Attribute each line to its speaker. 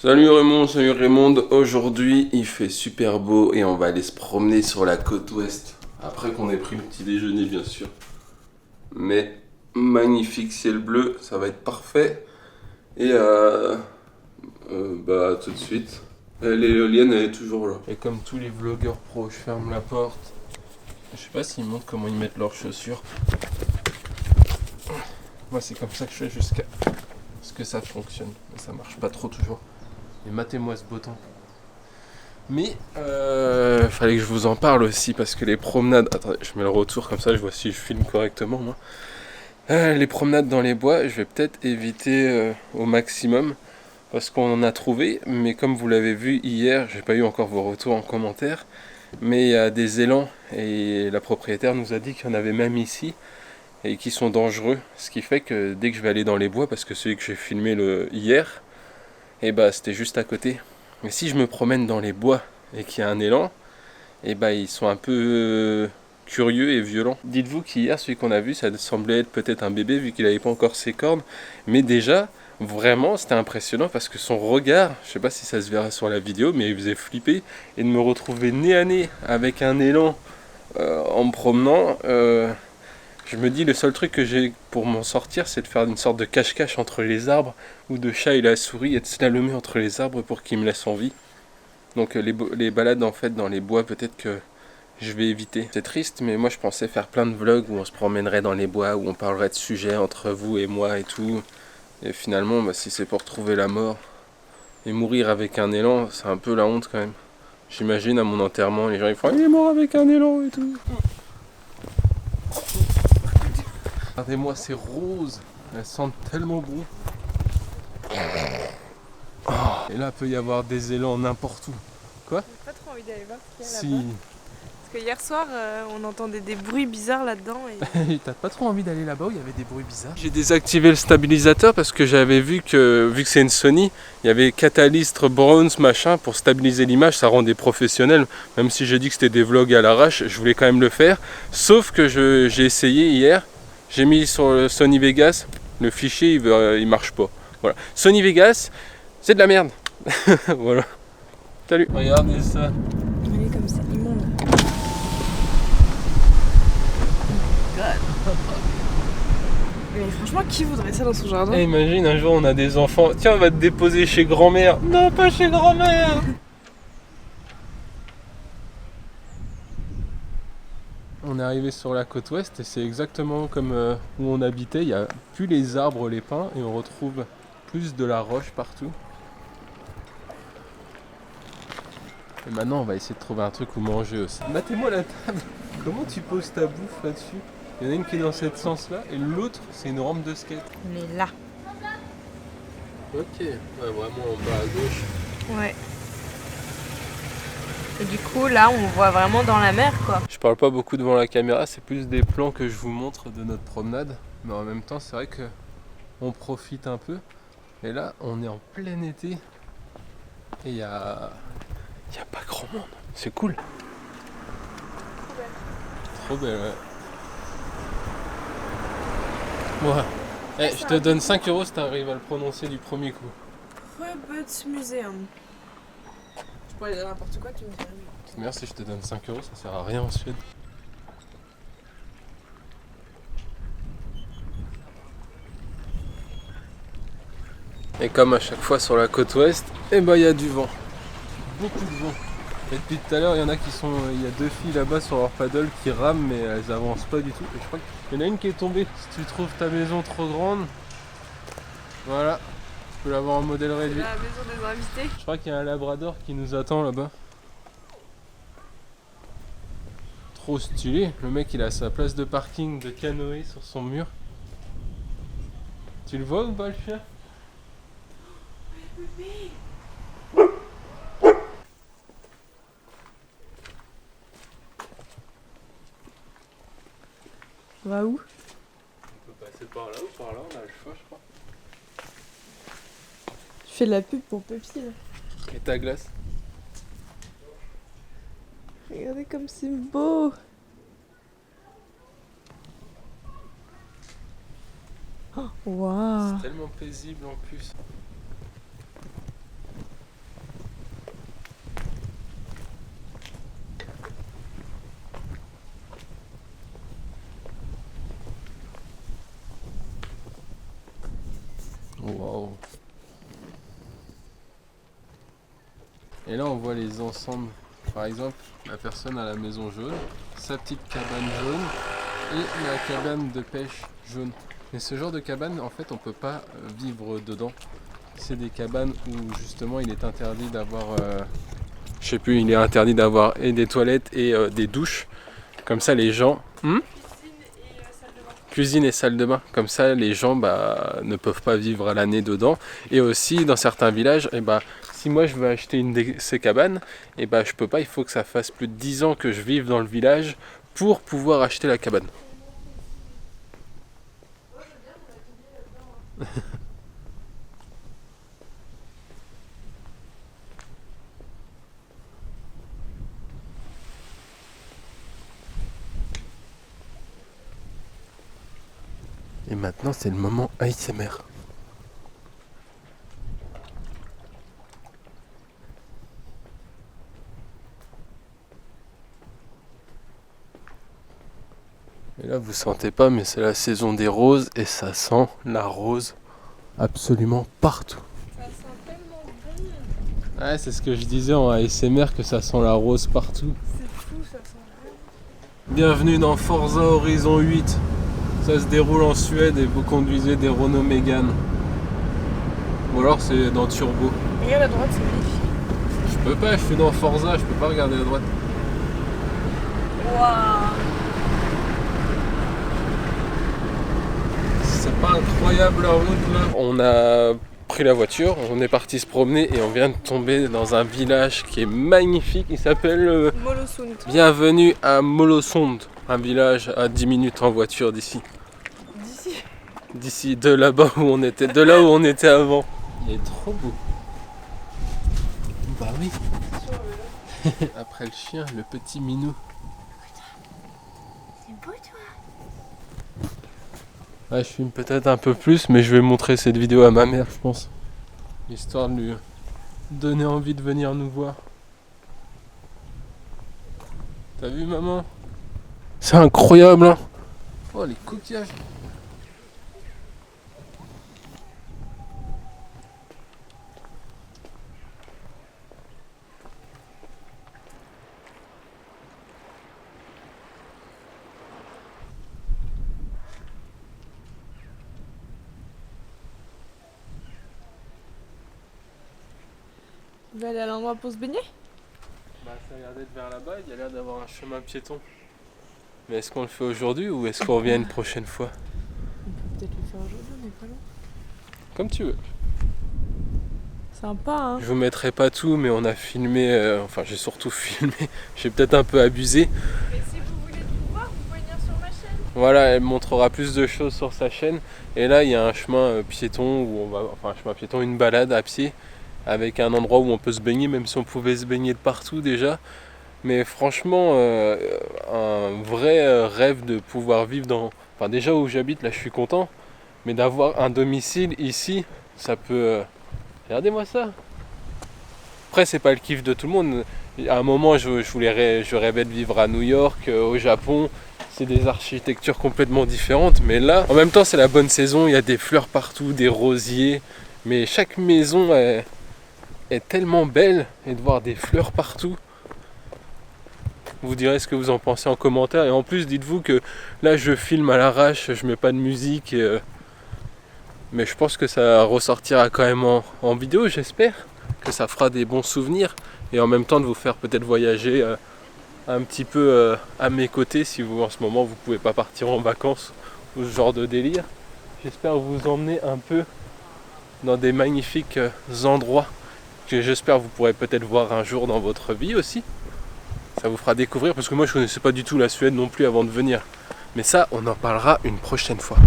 Speaker 1: Salut Raymond, aujourd'hui il fait super beau et on va aller se promener sur la côte ouest. Après qu'on ait pris le petit déjeuner bien sûr. Mais magnifique ciel bleu, ça va être parfait. Et bah tout de suite. L'éolienne elle est toujours là. Et comme tous les vlogueurs pro, je ferme la porte. Je sais pas s'ils montrent comment ils mettent leurs chaussures. Moi c'est comme ça que je fais jusqu'à ce que ça fonctionne. Mais ça marche pas trop toujours. Et matez-moi ce beau temps. Mais fallait que je vous en parle aussi parce que les promenades. Attendez, je mets le retour comme ça, je vois si je filme correctement moi. Les promenades dans les bois, je vais peut-être éviter au maximum parce qu'on en a trouvé. Mais comme vous l'avez vu hier, j'ai pas eu encore vos retours en commentaire. Mais il y a des élans et la propriétaire nous a dit qu'il y en avait même ici et qui sont dangereux. Ce qui fait que dès que je vais aller dans les bois, parce que celui que j'ai filmé hier, et bah c'était juste à côté. Mais si je me promène dans les bois et qu'il y a un élan, et bah ils sont un peu curieux et violents. Dites-vous qu'hier, celui qu'on a vu, ça semblait être peut-être un bébé vu qu'il n'avait pas encore ses cornes. Mais déjà, vraiment, c'était impressionnant parce que son regard, je sais pas si ça se verra sur la vidéo, mais il faisait flipper. Et de me retrouver nez à nez avec un élan en me promenant, je me dis le seul truc que j'ai pour m'en sortir, c'est de faire une sorte de cache-cache entre les arbres ou de chat et la souris et de slalomer entre les arbres pour qu'ils me laissent en vie. Donc les balades en fait dans les bois, peut-être que je vais éviter. C'est triste, mais moi je pensais faire plein de vlogs où on se promènerait dans les bois, où on parlerait de sujets entre vous et moi et tout. Et finalement, bah, si c'est pour trouver la mort et mourir avec un élan, c'est un peu la honte quand même. J'imagine à mon enterrement, les gens ils font il est mort avec un élan et tout. Regardez-moi ces roses, elles sentent tellement bon. Oh. Et là, il peut y avoir des élans n'importe où. Quoi?
Speaker 2: J'ai pas trop envie d'aller voir ce qu'il y a
Speaker 1: Si.
Speaker 2: là-bas. Parce que hier soir, on entendait des bruits bizarres là-dedans. Et...
Speaker 1: T'as pas trop envie d'aller là-bas où il y avait des bruits bizarres? J'ai désactivé le stabilisateur parce que j'avais vu que c'est une Sony, il y avait catalystre bronze machin pour stabiliser l'image, ça rend des professionnels. Même si j'ai dit que c'était des vlogs à l'arrache, je voulais quand même le faire. Sauf que j'ai essayé hier, j'ai mis sur le Sony Vegas, le fichier il marche pas. Voilà. Sony Vegas, c'est de la merde. Voilà. Salut. Regardez ça.
Speaker 2: Il est comme ça, immonde. Mais franchement, qui voudrait ça dans son jardin?
Speaker 1: Eh, imagine un jour on a des enfants. Tiens, on va te déposer chez grand-mère. Non, pas chez grand-mère. On est arrivé sur la côte ouest et c'est exactement comme où on habitait. Il n'y a plus les arbres, les pins et on retrouve plus de la roche partout. Et maintenant on va essayer de trouver un truc où manger aussi. Matez-moi la table. Comment tu poses ta bouffe là-dessus? Il y en a une qui est dans ce sens-là et l'autre c'est une rampe de skate.
Speaker 2: On est là.
Speaker 1: Ok, ouais, vraiment en bas à gauche.
Speaker 2: Ouais. Et du coup, là, on voit vraiment dans la mer, quoi.
Speaker 1: Je parle pas beaucoup devant la caméra, c'est plus des plans que je vous montre de notre promenade. Mais en même temps, c'est vrai que on profite un peu. Et là, on est en plein été. Et il y a pas grand monde. C'est cool. Trop belle, ouais. Ouais. Eh, je te donne 5 € si t'arrives à le prononcer du premier coup.
Speaker 2: Museum. Je pourrais dire n'importe quoi, tu me dirais.
Speaker 1: Merci, je te donne 5 €, ça sert à rien en Suède. Et comme à chaque fois sur la côte ouest, eh ben, y a du vent. Beaucoup de vent. Et depuis tout à l'heure, il y en a qui sont. Il y a deux filles là-bas sur leur paddle qui rament, mais elles avancent pas du tout. Et je crois qu'il y en a une qui est tombée. Si tu trouves ta maison trop grande, voilà, tu peux l'avoir en modèle réduit.
Speaker 2: La maison des invités.
Speaker 1: Je crois qu'il y a un labrador qui nous attend là-bas. Trop stylé. Le mec, il a sa place de parking de canoë sur son mur. Tu le vois ou pas le chien?
Speaker 2: On va où?
Speaker 1: On peut passer par là ou par là, on a le choix, je crois.
Speaker 2: Tu fais de la pub pour Pepsi, là.
Speaker 1: Et ta glace?
Speaker 2: Regardez comme c'est beau. Oh, waouh.
Speaker 1: C'est tellement paisible en plus. Et là on voit les ensembles. Par exemple, la personne à la maison jaune, sa petite cabane jaune et la cabane de pêche jaune. Mais ce genre de cabane, en fait, on peut pas vivre dedans. C'est des cabanes où justement il est interdit d'avoir, je sais plus, il est interdit d'avoir et des toilettes et des douches. Comme ça les gens... Cuisine et salle de bain. Comme ça les gens ne peuvent pas vivre à l'année dedans. Et aussi dans certains villages, si moi je veux acheter une de ces cabanes, je peux pas, il faut que ça fasse plus de 10 ans que je vive dans le village pour pouvoir acheter la cabane. Et maintenant c'est le moment ASMR. Et là vous sentez pas, mais c'est la saison des roses et ça sent la rose absolument partout.
Speaker 2: Ça sent tellement bon.
Speaker 1: Ouais, c'est ce que je disais en ASMR, que ça sent la rose partout.
Speaker 2: C'est fou, ça sent bon.
Speaker 1: Bienvenue dans Forza Horizon 8. Ça se déroule en Suède et vous conduisez des Renault Mégane. Ou alors c'est dans Turbo.
Speaker 2: Regarde à droite, c'est magnifique.
Speaker 1: Je peux pas, je suis dans Forza, je peux pas regarder à droite.
Speaker 2: Waouh.
Speaker 1: C'est pas incroyable la route là. On a pris la voiture, on est parti se promener et on vient de tomber dans un village qui est magnifique. Il s'appelle
Speaker 2: Molosund.
Speaker 1: Bienvenue à Molosund, un village à 10 minutes en voiture d'ici. D'ici, de là-bas où on était, de là où on était avant. Il est trop beau. Bah oui. Après le chien, le petit minou.
Speaker 2: C'est beau toi.
Speaker 1: Ah, je filme peut-être un peu plus, mais je vais montrer cette vidéo à ma mère, je pense. Histoire de lui donner envie de venir nous voir. T'as vu maman? C'est incroyable hein. Oh les coquillages.
Speaker 2: On va aller à l'endroit pour se baigner?
Speaker 1: Bah ça a l'air d'être vers là-bas, il y a l'air d'avoir un chemin piéton. Mais est-ce qu'on le fait aujourd'hui ou est-ce qu'on revient une prochaine fois?
Speaker 2: On peut peut-être le faire aujourd'hui, on est pas loin.
Speaker 1: Comme tu veux.
Speaker 2: Sympa hein.
Speaker 1: Je vous mettrai pas tout, mais on a filmé, enfin j'ai surtout filmé, j'ai peut-être un peu abusé.
Speaker 2: Mais si vous voulez tout voir, vous pouvez venir sur ma chaîne.
Speaker 1: Voilà, elle montrera plus de choses sur sa chaîne. Et là il y a un chemin piéton, où on va, enfin un chemin piéton, une balade à pied, avec un endroit où on peut se baigner, même si on pouvait se baigner de partout déjà. Mais franchement, un vrai rêve de pouvoir vivre dans... Enfin déjà où j'habite, là je suis content, mais d'avoir un domicile ici, ça peut... Regardez-moi ça. Après c'est pas le kiff de tout le monde. À un moment je rêvais de vivre à New York, au Japon. C'est des architectures complètement différentes, mais là, en même temps c'est la bonne saison, il y a des fleurs partout, des rosiers. Mais chaque maison est tellement belle, et de voir des fleurs partout. Vous direz ce que vous en pensez en commentaire. Et en plus, dites-vous que là, je filme à l'arrache, je mets pas de musique. Mais je pense que ça ressortira quand même en vidéo, j'espère. Que ça fera des bons souvenirs. Et en même temps, de vous faire peut-être voyager un petit peu à mes côtés. Si vous, en ce moment, vous pouvez pas partir en vacances ou ce genre de délire. J'espère vous emmener un peu dans des magnifiques endroits que j'espère vous pourrez peut-être voir un jour dans votre vie aussi. Ça vous fera découvrir, parce que moi je connaissais pas du tout la Suède non plus avant de venir. Mais ça, on en parlera une prochaine fois.